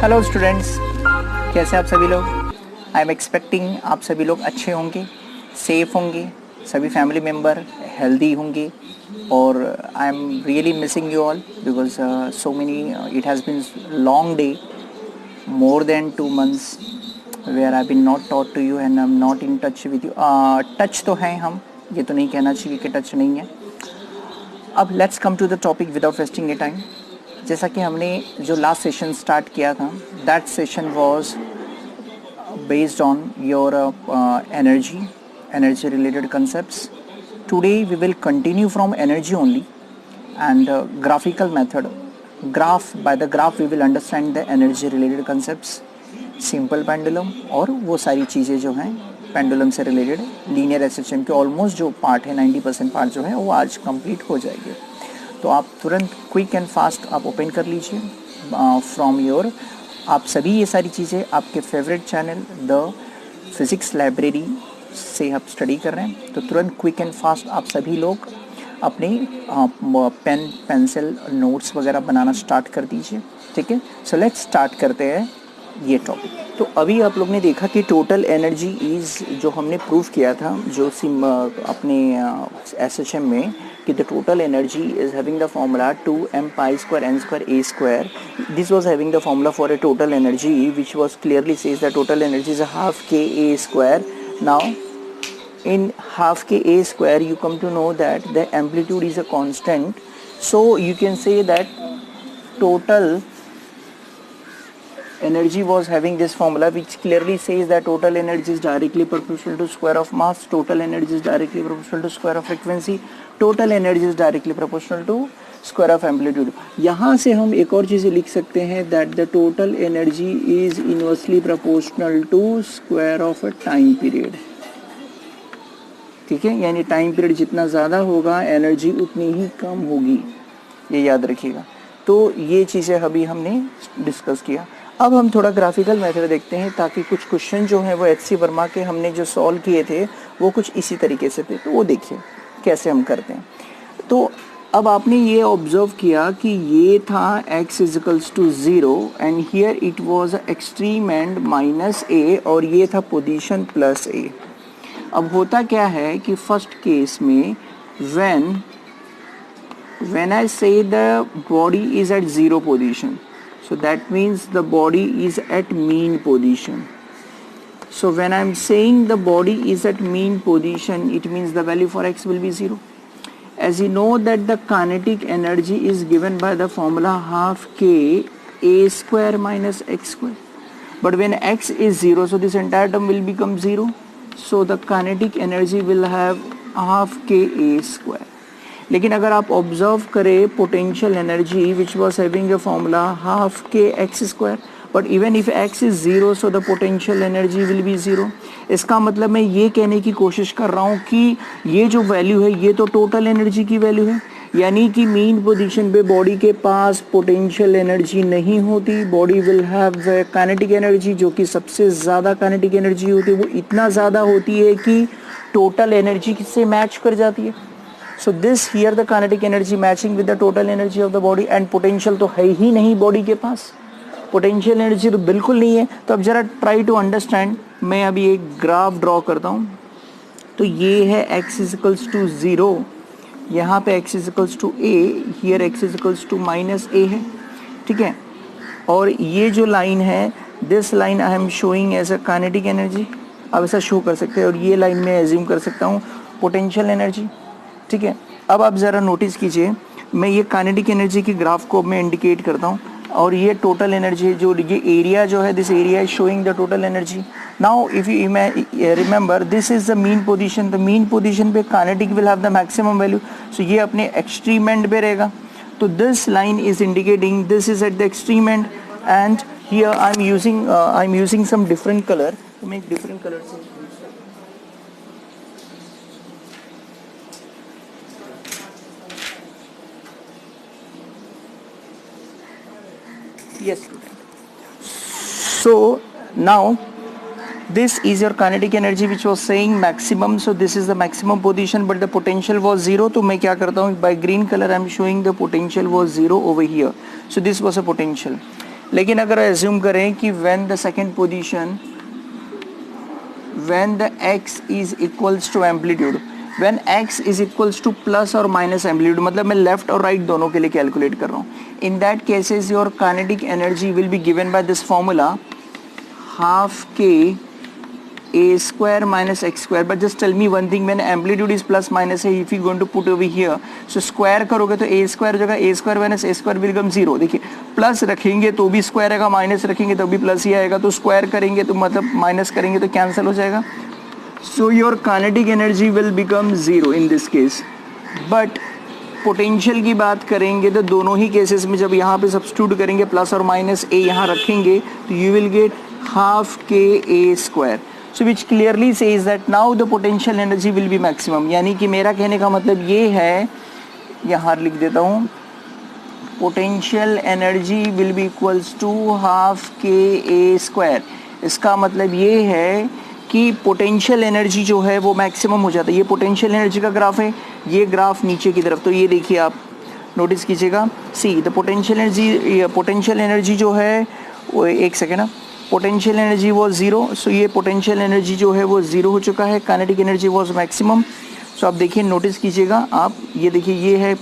Hello students, कैसे आप सभी लोग। आई एम एक्सपेक्टिंग आप सभी लोग अच्छे होंगे, सेफ होंगे, सभी फैमिली मेम्बर हेल्दी होंगे। और I am really missing you all because so many it has been long day, more than 2 months where I've been not taught to you and I'm not in touch with you. Touch तो हैं हम, ये तो नहीं कहना चाहिए कि touch नहीं है। अब let's come to the topic without wasting a time. जैसा कि हमने जो लास्ट सेशन स्टार्ट किया था, that session was based on your energy related concepts. Today we will continue from energy only and graphical method. By the graph we will understand the energy related concepts, simple pendulum और वो सारी चीज़ें जो हैं pendulum से related linear SHM के almost जो part है 90% पार्ट जो है वो आज कंप्लीट हो जाएगी। तो आप तुरंत क्विक एंड फास्ट आप ओपन कर लीजिए फ्रॉम योर, आप सभी ये सारी चीज़ें आपके favourite channel the physics library से आप स्टडी कर रहे हैं। तो तुरंत क्विक एंड फास्ट आप सभी लोग अपने पेन पेंसिल नोट्स वगैरह बनाना स्टार्ट कर दीजिए, ठीक है। सो लेट्स स्टार्ट करते हैं ये टॉपिक। तो अभी आप लोग ने देखा कि टोटल एनर्जी इज़ जो हमने प्रूव किया था जो अपने एसएचएम में कि the total energy is having the formula 2m pi square n square a square. This was having the formula for a total energy which was clearly says that total energy is a half k a square. Now in half k a square you come to know that the amplitude is a constant, so you can say that total energy was having this formula which clearly says that total energy is directly proportional to square of mass, total energy is directly proportional to square of frequency, total energy is directly proportional to square of amplitude. यहाँ से हम एक और चीज़ लिख सकते हैं that the total energy is inversely proportional to square of a time period. ठीक है, यानी टाइम पीरियड जितना ज़्यादा होगा एनर्जी उतनी ही कम होगी, ये याद रखिएगा। तो ये चीज़ें अभी हमने डिस्कस किया। अब हम थोड़ा ग्राफिकल मेथड देखते हैं ताकि कुछ क्वेश्चन जो हैं वो एच.सी. वर्मा के हमने जो सॉल्व किए थे वो कुछ इसी तरीके से थे, तो वो देखिए कैसे हम करते हैं। तो अब आपने ये ऑब्जर्व किया कि ये था x is equals to 0 and here it was extreme and -a और ये था पोजीशन +a। अब होता क्या है कि फर्स्ट केस में when I say the body is at 0 position, so that means the body is at mean position. So when I'm saying the body is at mean position, it means the value for x will be 0. As you know that the kinetic energy is given by the formula half k a square minus x square. But when x is 0, so this entire term will become 0. So the kinetic energy will have half k a square. लेकिन अगर आप observe करें potential energy which was having a formula half k x square, but even if x is 0 so the potential energy will be 0। इसका मतलब मैं ये कहने की कोशिश कर रहा हूँ कि ये जो वैल्यू है ये तो टोटल एनर्जी की वैल्यू है, यानी कि मीन पोजीशन पे बॉडी के पास पोटेंशियल एनर्जी नहीं होती। Body will have kinetic energy, जो कि सबसे ज़्यादा काइनेटिक एनर्जी होती है वो इतना ज़्यादा होती है कि टोटल एनर्जी से मैच कर जाती है। So this here the kinetic energy matching with the total energy of the body and potential तो है ही नहीं बॉडी के पास, पोटेंशियल एनर्जी तो बिल्कुल नहीं है। तो अब जरा ट्राई टू अंडरस्टैंड, मैं अभी एक ग्राफ ड्रॉ करता हूँ। तो ये है x इजिकल्स टू 0, यहाँ पे x is equals to a, here x is equals to -a है, ठीक है। और ये जो लाइन है this line I am showing as a kinetic energy, अब ऐसा शो कर सकते हैं, और ये लाइन में एज्यूम कर सकता हूँ पोटेंशियल एनर्जी, ठीक है। अब आप ज़रा नोटिस कीजिए, मैं ये काइनेटिक एनर्जी की ग्राफ को मैं इंडिकेट करता हूँ और ये टोटल एनर्जी जो ये एरिया जो है this area is showing the total energy. Now if you remember this is the mean position, the mean position पे kinetic will have the maximum value, so ये अपने एक्सट्रीम एंड पे रहेगा। तो this line is indicating this is at the extreme end and here I am using some different colour, तो मैं एक different colour से yes student. So now this is your kinetic energy which was saying maximum, so this is the maximum position but the potential was 0. तो मैं क्या करता हूँ, by green color I am showing the potential was 0 over here, so this was a potential. लेकिन अगर assume करें कि when the second position, when the x is equals to amplitude, when x is equals to plus और minus amplitude, मतलब मैं left और right दोनों के लिए कैलकुलेट कर रहा हूँ, in that cases your kinetic energy will be given by this formula half K a square minus x square. But just tell me one thing, when amplitude is plus minus है, if you going to put over here, so square करोगे तो a square जगह a square minus a square will become 0. देखिए plus रखेंगे तो भी square आएगा, minus रखेंगे तो भी प्लस ही आएगा, तो स्क्वायर करेंगे तो मतलब माइनस करेंगे तो कैंसिल हो जाएगा. So your kinetic energy will become 0 in this case. But potential की बात करेंगे तो दोनों ही केसेस में जब यहाँ पे सब्स्टिट्यूट करेंगे प्लस और माइनस a यहाँ रखेंगे तो you will get half K a square. So which clearly says that now the potential energy will B maximum. यानी कि मेरा कहने का मतलब ये है, यहाँ लिख देता हूँ, potential energy will be equals to half K a square. इसका मतलब ये है कि पोटेंशियल एनर्जी जो है वो मैक्सिमम हो जाता है. ये पोटेंशियल एनर्जी का ग्राफ है, ये ग्राफ नीचे की तरफ, तो ये देखिए आप नोटिस कीजिएगा, सी द पोटेंशियल एनर्जी जो है वो, एक सेकेंड ना, पोटेंशियल एनर्जी वो 0. सो ये पोटेंशियल एनर्जी जो है वो 0 हो चुका है, काइनेटिक एनर्जी वॉज मैक्सिमम. सो आप देखिए नोटिस कीजिएगा आप, ये देखिए ये है,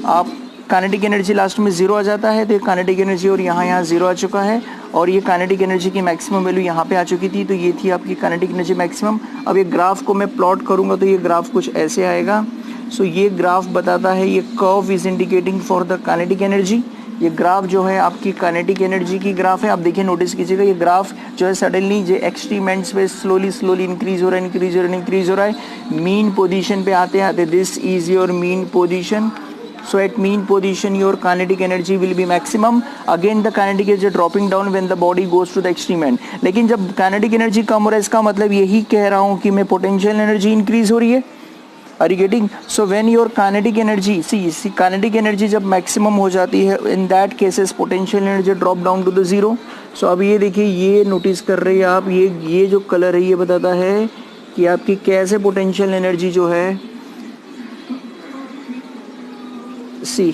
आप काइनेटिक एनर्जी लास्ट में 0 आ जाता है, तो ये काइनेटिक एनर्जी और यहाँ 0 आ चुका है, और ये काइनेटिक एनर्जी की मैक्सिमम वैल्यू यहाँ पे आ चुकी थी, तो ये थी आपकी काइनेटिक एनर्जी मैक्सिमम. अब ये ग्राफ को मैं प्लॉट करूँगा तो ये ग्राफ कुछ ऐसे आएगा. सो ये ग्राफ बताता है, ये curve is indicating for the kinetic energy. ये ग्राफ जो है आपकी काइनेटिक एनर्जी की ग्राफ है. आप देखिए नोटिस कीजिएगा, ये ग्राफ जो है सडनली जो एक्सट्रीमेंट्स पे स्लोली इंक्रीज हो रहा है. मीन पोजीशन पे आते आते this is your mean position. So at mean position your kinetic energy will be maximum. Again the kinetic energy dropping down when the body goes to the extreme end. लेकिन जब kinetic energy कम हो रहा है, इसका मतलब यही कह रहा हूँ कि मैं potential energy increase हो रही है. Are you getting? So when your kinetic energy, see kinetic energy जब maximum हो जाती है, in that cases potential energy drop down to the 0. So अब ये देखिए, ये नोटिस कर रहे हैं आप, ये जो कलर है ये बताता है कि आपकी कैसे potential energy जो है, सी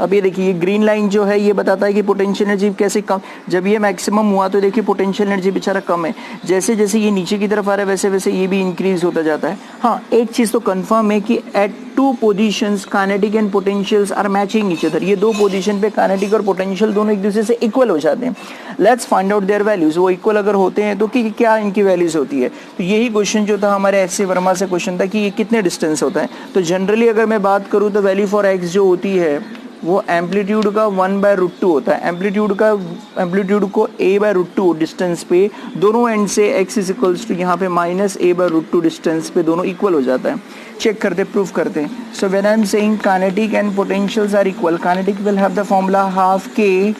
अब ये देखिए, ये ग्रीन लाइन जो है ये बताता है कि पोटेंशियल एनर्जी कैसे कम, जब ये मैक्सिमम हुआ तो देखिए पोटेंशियल एनर्जी बेचारा कम है. जैसे जैसे ये नीचे की तरफ आ रहा है वैसे वैसे ये भी इंक्रीज होता जाता है. हाँ, एक चीज़ तो कंफर्म है कि at two positions kinetic and potentials are matching each other. ये दो पोजीशन पे काइनेटिक और पोटेंशियल दोनों एक दूसरे से इक्वल हो जाते हैं. Let's find out there values. वो इक्वल अगर होते हैं तो कि क्या इनकी वैल्यूज होती है. तो यही क्वेश्चन जो था हमारे एस सी वर्मा से क्वेश्चन था कि ये कितने डिस्टेंस होता है. तो जनरली अगर मैं बात करूँ तो वैल्यू फॉर एक्स जो होती है वो एम्पलीट्यूड का 1/√2 होता है. एम्पलीट्यूड को a/√2 डिस्टेंस पे दोनों एंड से x इज इक्वल्स टू यहाँ पे -a/√2 डिस्टेंस पे दोनों इक्वल हो जाता है. चेक करते, प्रूफ करते हैं. So when I am saying kinetic and potentials are equal, kinetic will have the formula half K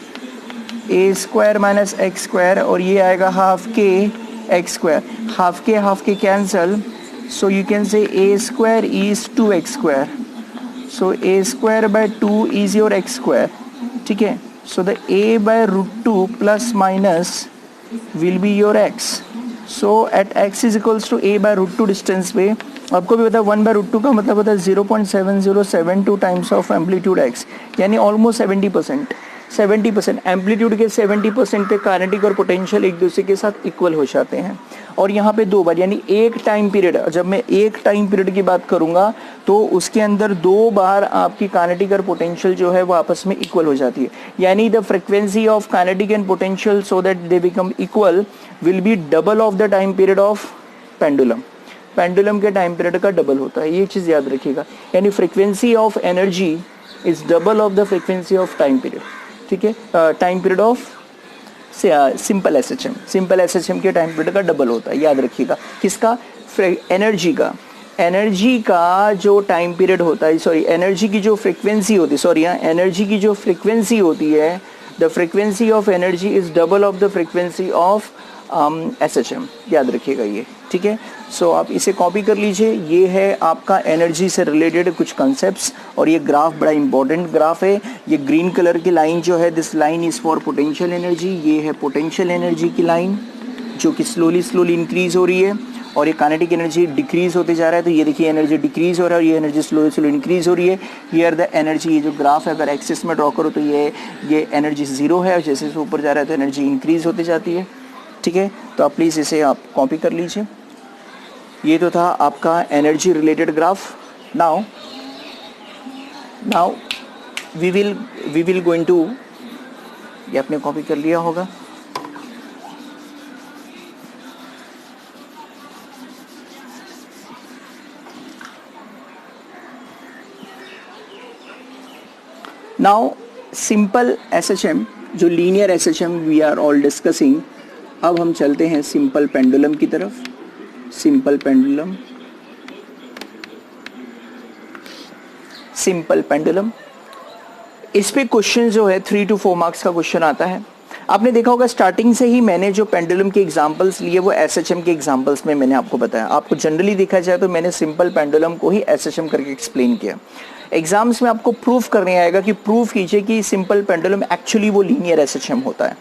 a square minus x square, और ये आएगा half K x square. Half के cancel, so you can say a square is 2x square. So a square by 2 is your x square. ठीक है. So the a/√2 plus minus will be your x. So at x is equals to a/√2 distance पे आपको भी पता है 1/√2 का मतलब होता है 0.7072 टाइम्स ऑफ एम्पलीट्यूड x, यानी ऑलमोस्ट 70%. एम्पलीट्यूड के 70% पे काइनेटिक और पोटेंशियल एक दूसरे के साथ इक्वल हो जाते हैं. और यहाँ पे 2 बार, यानी एक टाइम पीरियड, जब मैं एक टाइम पीरियड की बात करूँगा तो उसके अंदर 2 बार आपकी काइनेटिक और पोटेंशियल जो है वो आपस में इक्वल हो जाती है. यानी the frequency of kinetic and potential so that they become equal will be double of the time period of pendulum. Pendulum के टाइम पीरियड का डबल होता है, ये चीज़ याद रखिएगा. यानी frequency of energy is double of the frequency of time period. ठीक है, time period of simple SHM के टाइम पीरियड का डबल होता है, याद रखिएगा. किसका? एनर्जी का जो टाइम पीरियड होता है, सॉरी एनर्जी की जो फ्रीक्वेंसी होती है, एनर्जी की जो फ्रीक्वेंसी होती है, the frequency of energy is double of the frequency of SHM. याद रखिएगा ये. ठीक है. सो आप इसे कॉपी कर लीजिए. ये है आपका एनर्जी से रिलेटेड कुछ कॉन्सेप्ट्स, और ये ग्राफ बड़ा इंपॉर्टेंट ग्राफ है. ये ग्रीन कलर की लाइन जो है, this line is for potential energy. ये है पोटेंशियल एनर्जी की लाइन जो कि स्लोली इंक्रीज हो रही है. और ये काइनेटिक एनर्जी डिक्रीज होते जा रहा है, तो ये देखिए एनर्जी डिक्रीज हो रहा है और ये एनर्जी स्लो स्लो इंक्रीज हो रही है। हियर द एनर्जी, ये जो ग्राफ है अगर एक्सिस में ड्रॉ करो तो ये एनर्जी जीरो है और जैसे जैसे ऊपर जा रहा है तो एनर्जी इंक्रीज होती जाती है। ठीक है, तो आप प्लीज़ इसे आप कॉपी कर लीजिए। ये तो था आपका energy related graph. Now we will going to, ये आपने कॉपी कर लिया होगा। नाउ सिंपल एसएचएम, जो linear SHM we are all discussing, अब हम चलते हैं सिंपल पेंडुलम की तरफ। सिंपल पेंडुलम, सिंपल पेंडुलम, इस पे क्वेश्चन जो है 3 to 4 मार्क्स का क्वेश्चन आता है। आपने देखा होगा स्टार्टिंग से ही मैंने जो पेंडुलम के एग्जांपल्स लिए वो एसएचएम के एग्जांपल्स में मैंने आपको बताया। आपको जनरली देखा जाए तो मैंने सिंपल पेंडुलम को ही एसएचएम करके एक्सप्लेन किया। एग्जाम्स में आपको प्रूफ करने आएगा कि प्रूफ कीजिए कि सिंपल पेंडुलम एक्चुअली वो लीनियर एसएचएम होता है।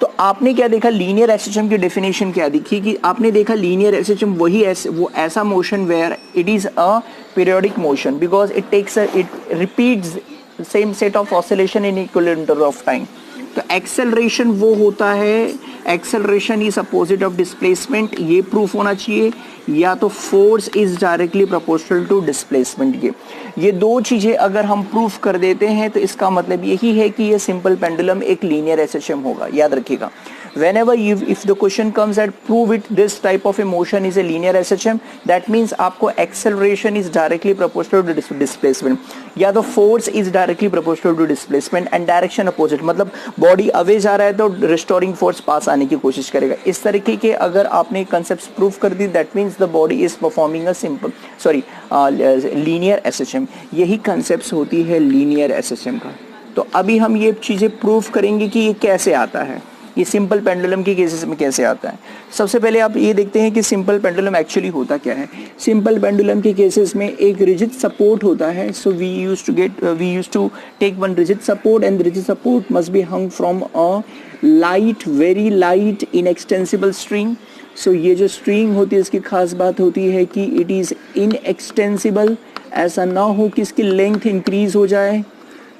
तो आपने क्या देखा, लीनियर एसएचएम की डेफिनेशन क्या दिखी कि आपने देखा लीनियर एसएचएम वो ऐसा motion where it is a periodic motion because it repeats same set of oscillation in equal interval of time. तो एक्सेलरेशन वो होता है, acceleration is opposite of displacement, ये प्रूफ होना चाहिए, या तो force is directly proportional to displacement. ये दो चीजें अगर हम प्रूफ कर देते हैं तो इसका मतलब यही है कि ये सिंपल पेंडुलम एक लीनियर एसएचएम होगा। याद रखिएगा, whenever if the question comes at prove it this type of a motion is a linear SHM, that means आपको acceleration is directly proportional to displacement, या तो force is directly proportional to displacement and direction opposite, मतलब body away जा रहा है तो restoring force पास आने की कोशिश करेगा। इस तरीके के अगर आपने concepts prove कर दी, that means the body is performing a linear SHM। यही concepts होती है linear SHM का। तो अभी हम ये चीज़ें प्रूव करेंगे कि ये कैसे आता है, ये सिंपल पेंडुलम के केसेस में कैसे आता है। सबसे पहले आप ये देखते हैं कि सिंपल पेंडुलम एक्चुअली होता क्या है। सिंपल पेंडुलम के केसेस में एक रिजिड सपोर्ट होता है। So we used to take one rigid support and rigid support must be hung from a light, very light inextensible string. So ये जो स्ट्रिंग होती है इसकी खास बात होती है कि इट इज़ इनएक्सटेंसिबल, ऐसा ना हो कि इसकी लेंथ इंक्रीज हो जाए।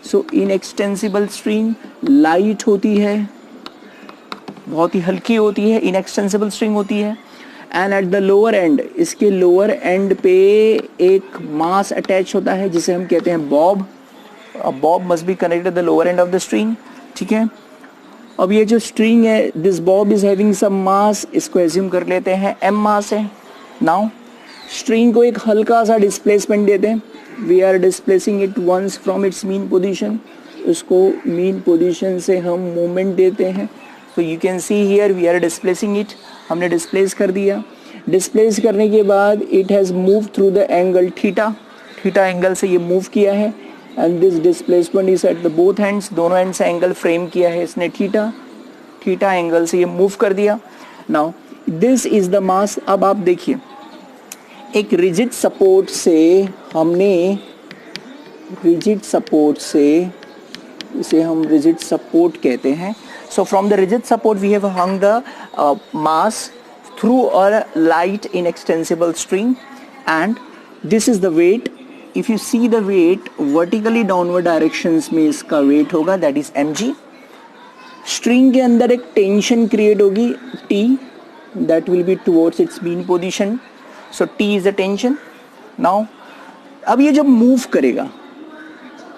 सो इनएक्सटेंसिबल स्ट्रिंग, लाइट होती है, बहुत ही हल्की होती है, इनएक्सटेंसिबल स्ट्रिंग होती है। And at the lower and, इसके लोअर एंड पे एक मास अटैच होता है जिसे हम कहते हैं bob. Bob must be connected the lower end of the string. ठीक है, अब ये जो स्ट्रिंग है, this bob is having some mass, इसको एज्यूम कर लेते हैं m मास है। नाउ स्ट्रिंग को एक हल्का सा डिस्प्लेसमेंट देते हैं, we are displacing it once from its mean position. उसको मीन पोजीशन से हम मूवमेंट देते हैं। तो you can see here we are displacing it, हमने डिस्प्लेस कर दिया। डिस्प्लेस करने के बाद it has move through the angle theta, theta angle से ये मूव किया है। And this displacement is at the both hands, दोनों एंड से एंगल फ्रेम किया है इसने थीटा, थीटा एंगल से ये मूव कर दिया। Now this is the mass. अब आप देखिए, एक रिजिड सपोर्ट से हमने, रिजिड सपोर्ट से, इसे हम रिजिड सपोर्ट कहते हैं। So from the rigid support we have hung the mass through a light inextensible string, and this is the weight. If you see the weight vertically downward directions में इसका weight होगा, that is mg। string के अंदर एक tension create होगी T, that will be towards its mean position, so T is the tension। now अब ये जब move करेगा,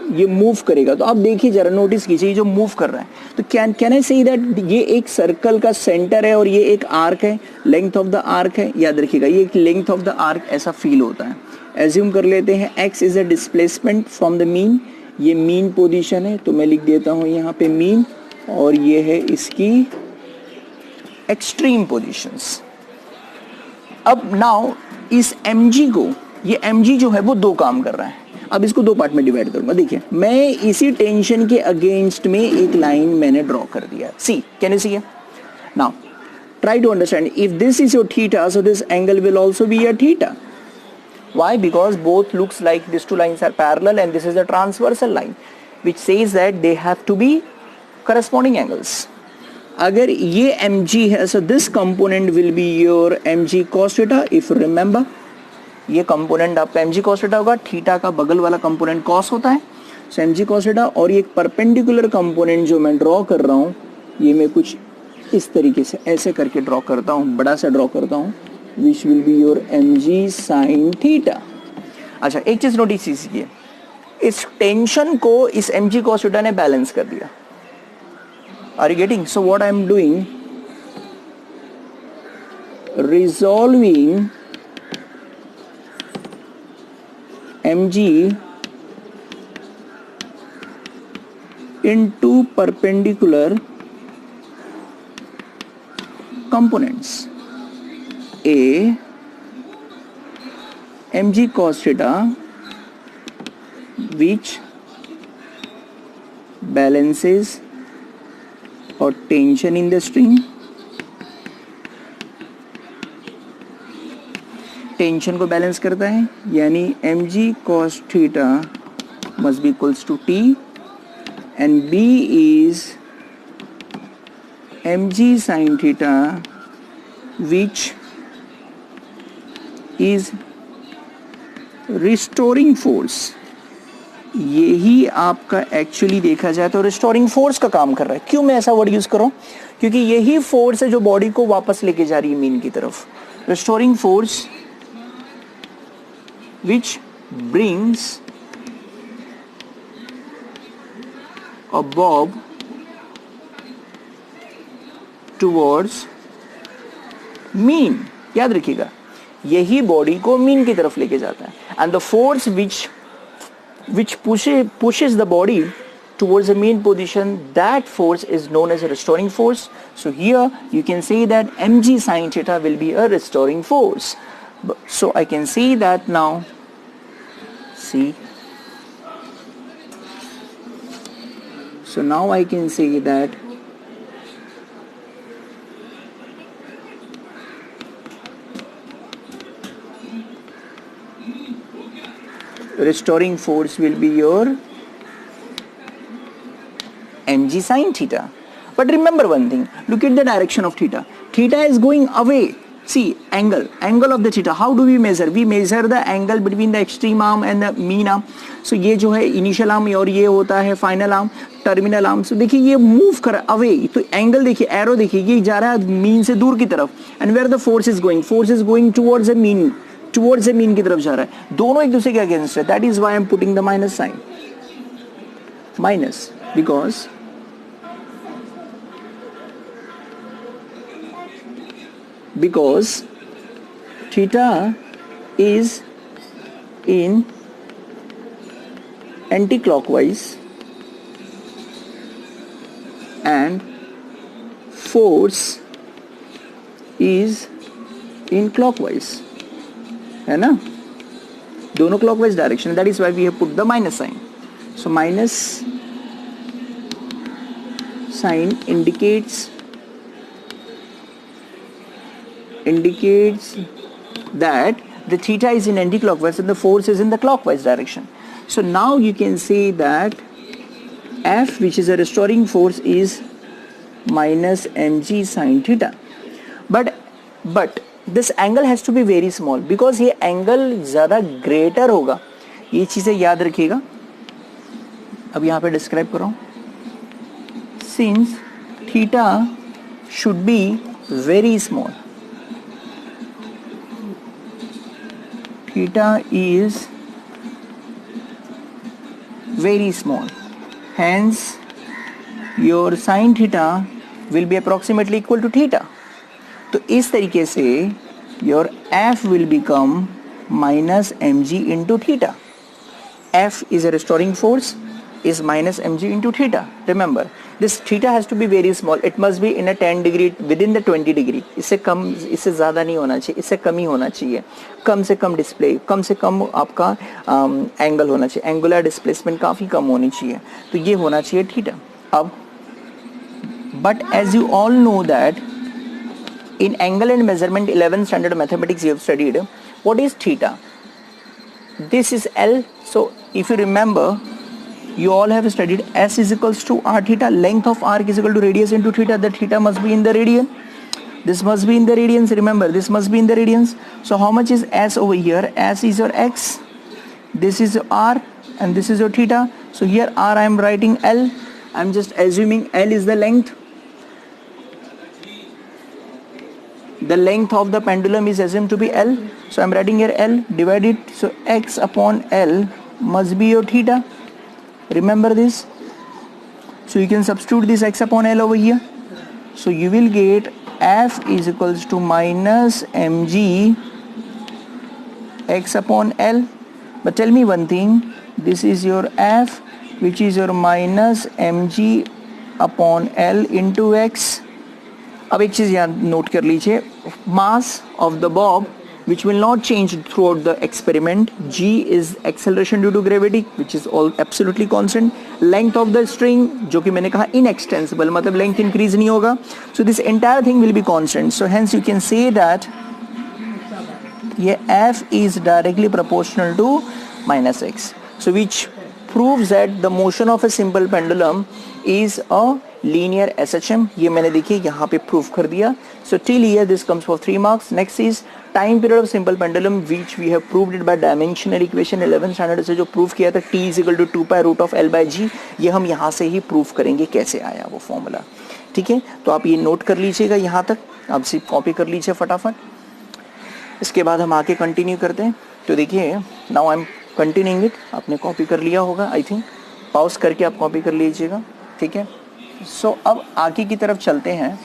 ये मूव करेगा, तो आप देखिए जरा, नोटिस कीजिए जो मूव कर रहा है। तो कैन आई से दैट ये एक सर्कल का सेंटर है और ये एक आर्क है, लेंथ ऑफ द आर्क है। याद रखिएगा, ये एक लेंथ ऑफ द आर्क ऐसा फील होता है। एज्यूम कर लेते हैं x is a displacement from the mean, ये मीन पोजीशन है, तो मैं लिख देता हूँ यहाँ पे मीन, और ये है इसकी एक्सट्रीम पोजीशंस। अब नाउ इस mg को, ये mg जो है वो दो काम कर रहा है। अब इसको दो पार्ट में डिवाइड करूंगा। देखिए, मैं इसी टेंशन के अगेंस्ट में एक लाइन मैंने ड्रॉ कर दिया। सी, कैन यू सी है? Now try to understand, if this is your theta, so this angle will also be your theta. Why? Because both looks like this two lines are parallel and this is a transversal line which says that they have to be corresponding angles. अगर ये mg है, so this component will be your mg cos theta. If you remember, ये component आपका mg cos theta होगा, theta का बगल वाला component cos होता है, so mg cos theta. और ये एक परपेंडिकुलर कंपोनेंट जो मैं ड्रॉ कर रहा हूँ, ये मैं कुछ इस तरीके से ऐसे करके ड्रॉ करता हूँ, बड़ा सा ड्रॉ करता हूँ, which will be your mg sin theta. अच्छा, एक चीज नोटिस कीजिए, इस टेंशन को इस mg cos theta ने बैलेंस कर दिया. Are you getting? So what I am doing, resolving mg into perpendicular components. A mg cos theta which balances or tension in the string, tension को balance करता है, यानी mg cos theta must be equals to t, and B is mg sin theta which is restoring force. यही आपका actually देखा जाए तो restoring force का काम कर रहा है. क्यों मैं ऐसा वर्ड यूज कर रहा हूं? क्योंकि यही फोर्स है जो बॉडी को वापस लेके जा रही है मीन की तरफ. Restoring force which brings a bob towards mean. याद रखिएगा, यही बॉडी को मीन की तरफ लेके जाता है. and the force which pushes the body towards the mean position, that force is known as a restoring force. So here you can say that mg sin theta will be a restoring force. So I can say that now. See, so now I can say that restoring force will be your mg sin theta. But remember one thing, look at the direction of theta. Theta is going away. See, angle of the theta. How do we measure? We measure the angle between the extreme arm and the mean arm. So ये जो है initial arm और ये होता है final arm, terminal arm. So देखिए ये move कर away. तो angle देखिए, arrow देखिए, ये जा रहा है mean से दूर की तरफ. And where the force is going? Force is going towards the mean. Towards the mean की तरफ जा रहा है. दोनों एक दूसरे के against है. That is why I am putting the minus sign. Minus because theta is in anti-clockwise and force is in clockwise, है ना, दोनों clockwise direction. That is why we have put the minus sign. So minus sign indicates that the theta is in anti-clockwise and the force is in the clockwise direction. So now you can say that F, which is a restoring force, is minus mg sin theta. But this angle has to be very small because ये angle ज़्यादा greater होगा. ये चीज़ें याद रखिएगा. अब यहाँ पे describe कर रहा हूँ. Since theta should be very small, theta is very small, hence your sin theta will be approximately equal to theta. तो इस तरीके से your F will become minus mg into theta. F is a restoring force, is minus mg into theta. Remember, this theta has to be very small. It must be in a 10 degree, within the 20 degree. इससे कम, इससे ज़्यादा नहीं होना चाहिए, इससे कम ही होना चाहिए. कम से कम डिस्प्ले, कम से कम आपका एंगल होना चाहिए. एंगुलर डिस्प्लेसमेंट काफ़ी कम होनी चाहिए. तो ये होना चाहिए थीटा. अब but as you all know that in angle and measurement 11th standard mathematics you have studied, what is theta? This is L. So if you remember, You all have studied S is equals to r theta. Length of arc is equal to radius into theta. The theta must be in the radian. This must be in the radians. Remember, this must be in the radians. So how much is S over here? S is your x. This is your r, and this is your theta. So here r I am writing L. I am just assuming L is the length. The length of the pendulum is assumed to be L. So I am writing here L. Divide it. So x upon L must be your theta. Remember this. So you can substitute this x upon L over here. So you will get F is equals to minus mg x upon L. But tell me one thing. This is your F, which is your minus mg upon L into x. अब एक चीज़ यहाँ note कर लीजिए. Mass of the bob which will not change throughout the experiment. G is acceleration due to gravity, which is all absolutely constant. Length of the string, जो कि मैंने कहा inextensible, मतलब length increase नहीं होगा. So this entire thing will be constant. So hence you can say that ये F is directly proportional to minus x. So which proves that the motion of a simple pendulum is a linear SHM. ये मैंने देखिए यहाँ पे proof कर दिया. So till here this comes for 3 marks. Next is time period of simple pendulum, which we have proved it by dimensional equation 11th standard से जो proof किया था t is equal to 2 pi root of L by G. ये हम यहाँ से ही proof करेंगे कैसे आया वो फॉर्मूला. ठीक है, तो आप ये नोट कर लीजिएगा यहाँ तक. आप सिर्फ कॉपी कर लीजिए फटाफट. इसके बाद हम आगे कंटिन्यू करते हैं. तो देखिए, now I am continuing it. आपने कॉपी कर लिया होगा आई थिंक. पॉज करके आप कॉपी कर लीजिएगा. ठीक है. सो अब आगे की तरफ चलते हैं.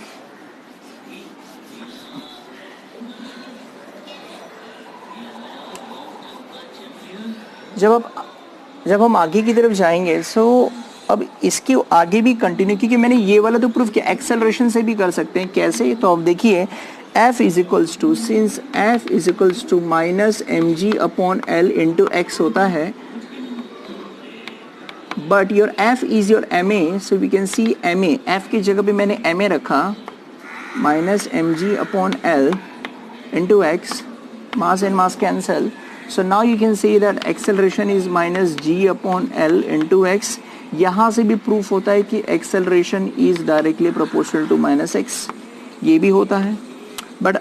जब हम आगे की तरफ जाएंगे, सो अब इसके आगे भी कंटिन्यू, क्योंकि मैंने ये वाला तो प्रूफ किया, एक्सेलरेशन से भी कर सकते हैं. कैसे? तो अब देखिए, F is equals to, since F is equals to minus mg upon L into x होता है, but your F is your ma, so we can see ma. F की जगह पे मैंने ma रखा, minus mg upon L into x. Mass and mass cancel. So now you can say that acceleration is minus g upon L into x. यहाँ से भी proof होता है कि acceleration is directly proportional to minus x. ये भी होता है, बट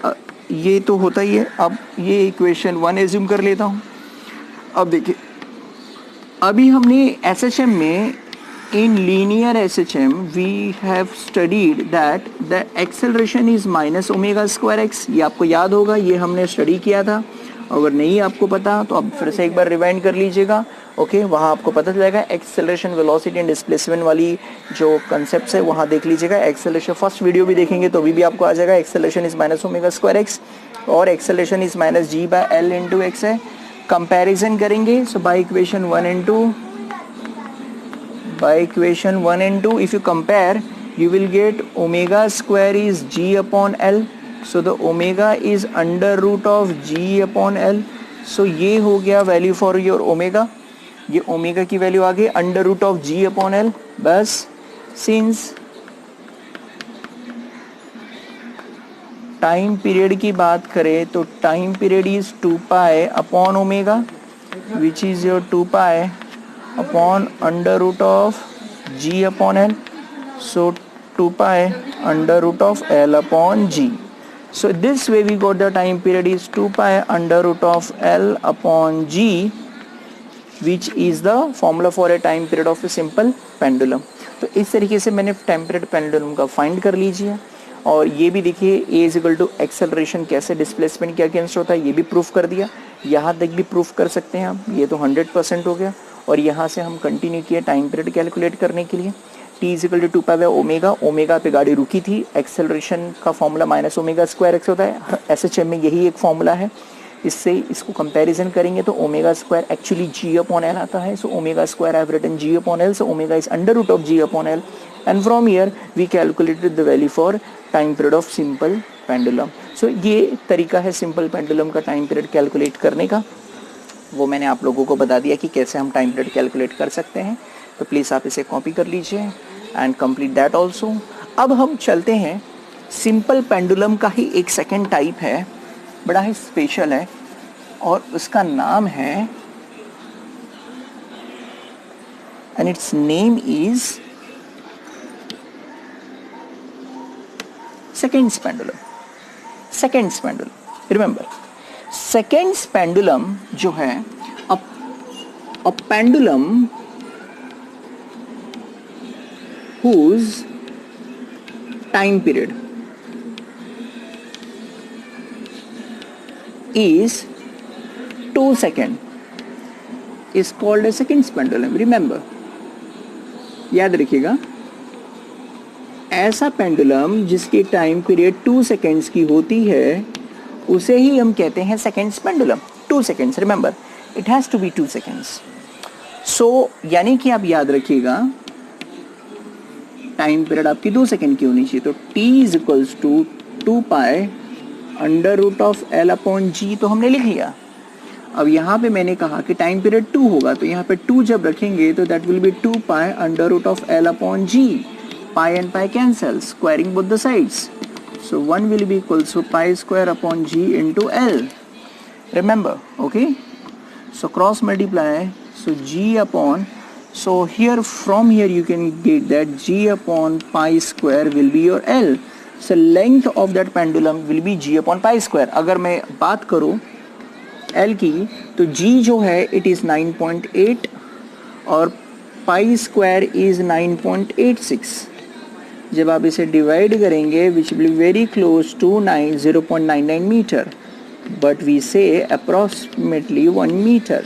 ये तो होता ही है. अब ये इक्वेशन 1 एज्यूम कर लेता हूँ. अब देखिए, अभी हमने SHM में, in linear SHM we have studied that the acceleration is minus omega square x. ये आपको याद होगा, ये हमने स्टडी किया था. अगर नहीं आपको पता तो आप फिर से एक बार रिवाइंड कर लीजिएगा. ओके, वहाँ आपको पता चलेगा. एक्सेलरेशन, वेलोसिटी एंड डिस्प्लेसमेंट वाली जो कंसेप्ट है वहाँ देख लीजिएगा. एक्सेलरेशन फर्स्ट वीडियो भी देखेंगे तो भी आपको आ जाएगा. Acceleration is minus omega square x और acceleration is minus g by l into x है. कंपेरिजन करेंगे. So by equation 1 and 2 if you compare you will get omega square is g upon L. So the omega is under root of g upon L. So ये हो गया value for your omega. ये omega की value आ गई under root of g upon L. बस since time period की बात करें तो time period is 2 pi upon omega, which is your 2 pi upon under root of g upon L. So 2 pi under root of L upon G. So this way we got the time period is 2 pi under root of L upon G, which is the formula for a time period of a simple pendulum. तो इस तरीके से मैंने time period pendulum का find कर लीजिए. और ये भी देखिए A is equal to acceleration कैसे डिस्प्लेसमेंट के अगेंस्ट होता है ये भी प्रूफ कर दिया. यहाँ तक भी प्रूफ कर सकते हैं आप. ये तो 100% हो गया. और यहाँ से हम कंटिन्यू किए टाइम पीरियड कैलकुलेट करने के लिए. T is equal to 2 pi by omega. Omega पे गाड़ी रुकी थी. एक्सेलरेशन का formula minus omega square x होता है. SHM में यही एक फॉर्मूला है. इससे इसको कंपैरिजन करेंगे तो omega square actually g upon l आता है. So omega square I have written g upon l. So omega is under root of g upon l. And from here we calculated the value for time period of simple pendulum. So ये तरीका है simple pendulum का time period calculate करने का. वो मैंने आप लोगों को बता दिया कि कैसे हम टाइम पीरियड कैलकुलेट कर सकते हैं. तो प्लीज़ आप इसे कॉपी कर लीजिए एंड कंप्लीट दैट ऑल्सो. अब हम चलते हैं सिंपल पेंडुलम का ही एक सेकेंड टाइप है, बड़ा ही स्पेशल है और उसका नाम है and its name is seconds pendulum. Seconds pendulum. Remember, seconds pendulum जो है a pendulum whose time period is 2 seconds is called a seconds pendulum. Remember, याद रखिएगा, ऐसा पेंडुलम जिसकी टाइम पीरियड 2 सेकेंड्स की होती है उसे ही हम कहते हैं seconds pendulum. 2 seconds, remember it has to be 2 seconds. So यानी कि आप याद रखिएगा टाइम पीरियड आपकी 2 सेकेंड की होनी चाहिए. तो t is equals to 2 pi under root of l upon g तो हमने लिख लिया. अब यहाँ पे मैंने कहा कि टाइम पीरियड 2 होगा, तो यहाँ पे 2 जब रखेंगे तो that will be 2 pi under root of l upon g. Pi and pi cancel, squaring both the sides. So 1 will be equals to pi square upon g into L. Remember, okay? So cross multiply. So g upon. So here from here you can get that g upon pi square will be your L. So length of that pendulum will be g upon pi square. अगर मैं बात करूँ L की तो g जो है it is 9.8 और pi square is 9.86. जब आप इसे डिवाइड करेंगे which will very close to 0.99 metre, but we say approximately 1 metre,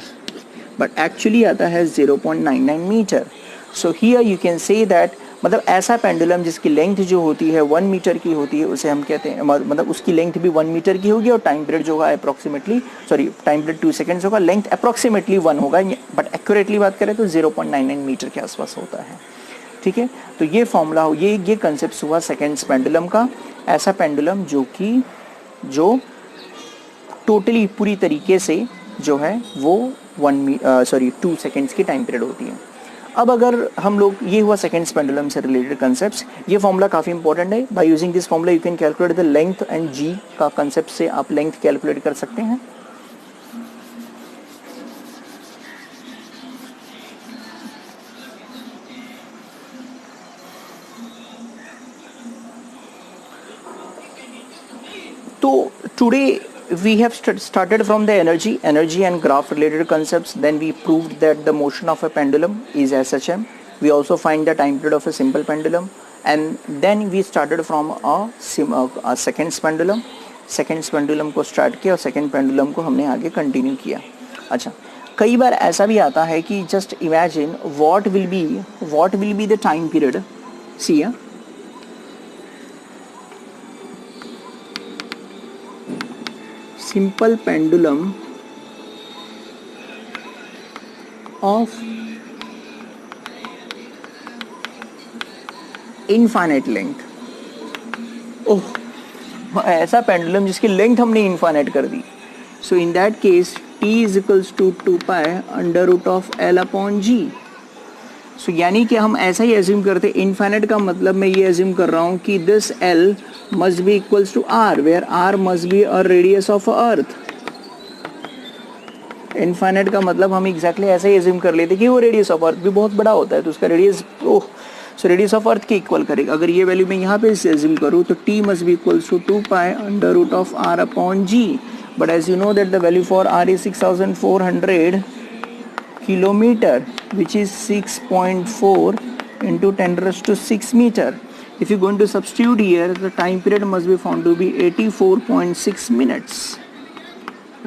but actually आता है 0.99 metre. So here you can say that, मतलब ऐसा पेंडुलम जिसकी लेंथ जो होती है 1 मीटर की होती है उसे हम कहते हैं, मतलब उसकी लेंथ भी 1 मीटर की होगी और टाइम पीरियड जो होगा approximately, sorry time period 2 seconds होगा, लेंथ अप्रॉक्सीमेटली 1 होगा, बट एक्यूरेटली बात करें तो 0.99 मीटर के आसपास होता है. ठीक है, तो ये फॉर्मूला, ये कंसेप्ट हुआ सेकेंड्स पेंडुलम का. ऐसा पेंडुलम जो टोटली पूरी तरीके से जो है वो 2 सेकेंड्स की टाइम पीरियड होती है. अब अगर हम लोग, ये हुआ सेकेंड्स पेंडुलम से रिलेटेड कंसेप्ट्स. ये फॉर्मूला काफ़ी इंपॉर्टेंट है. By using this formula you can calculate the length and g का कंसेप्ट से आप लेंथ कैलकुलेट कर सकते हैं. So today we have started from the energy and graph related concepts. Then we proved that the motion of a pendulum is SHM. We also find the time period of a simple pendulum, and then we started from a seconds pendulum. Seconds pendulum को start किया और second pendulum को हमने आगे continue किया. अच्छा, कई बार ऐसा भी आता है कि just imagine what will be the time period. See, simple pendulum of infinite length. ओह, ऐसा पेंडुलम जिसकी लेंथ हमने इनफाइनाइट कर दी. So in that case t is equals to 2 pi under root of l upon g. So यानी कि हम ऐसा ही assume करते, इनफाइनाइट का मतलब मैं ये एज्यूम कर रहा हूँ कि this l must be equals to r, where r must be a radius of earth. Infinite का मतलब हम एग्जैक्टली ऐसा ही एज्यूम कर लेते कि वो रेडियस ऑफ अर्थ भी बहुत बड़ा होता है, तो उसका radius so radius of earth के इक्वल करेगा. अगर ये वैल्यू मैं यहाँ पे एज्यूम करूँ तो t must be equals to 2 pi under root of r upon g. But as you know that the value for r is 6400 kilometre, which is 6.4 into 10 raised to 6 meter. If you're going to substitute here, the time period must be found to be 84.6 minutes.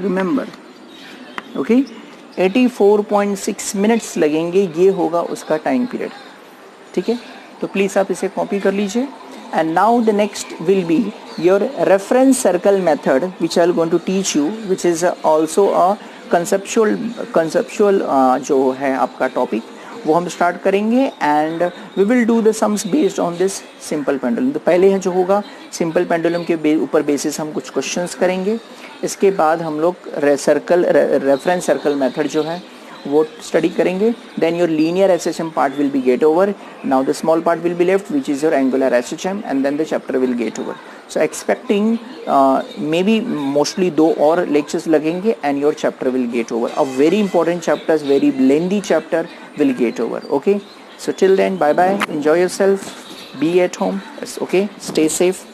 Remember, okay? 84.6 minutes लगेंगे, ये होगा उसका time period. ठीक है, तो please आप इसे copy कर लीजिए. And now the next will be your reference circle method, which I am going to teach you, which is also a conceptual जो है आपका टॉपिक, वो हम स्टार्ट करेंगे. And we will do the sums based on this simple pendulum. तो पहले है जो होगा सिंपल पेंडुलम के ऊपर बेसिस हम कुछ क्वेश्चंस करेंगे. इसके बाद हम लोग रेफरेंस सर्कल मेथड जो है वो स्टडी करेंगे. Then your linear SHM part will be get over. Now the small part will be left, which is your angular SHM, and then the chapter will get over. So expecting maybe mostly 2 और lectures लगेंगे and your chapter will get over. A very important chapter, very lengthy chapter will get over. Okay, so till then, bye bye, enjoy yourself, be at home. Okay, stay safe.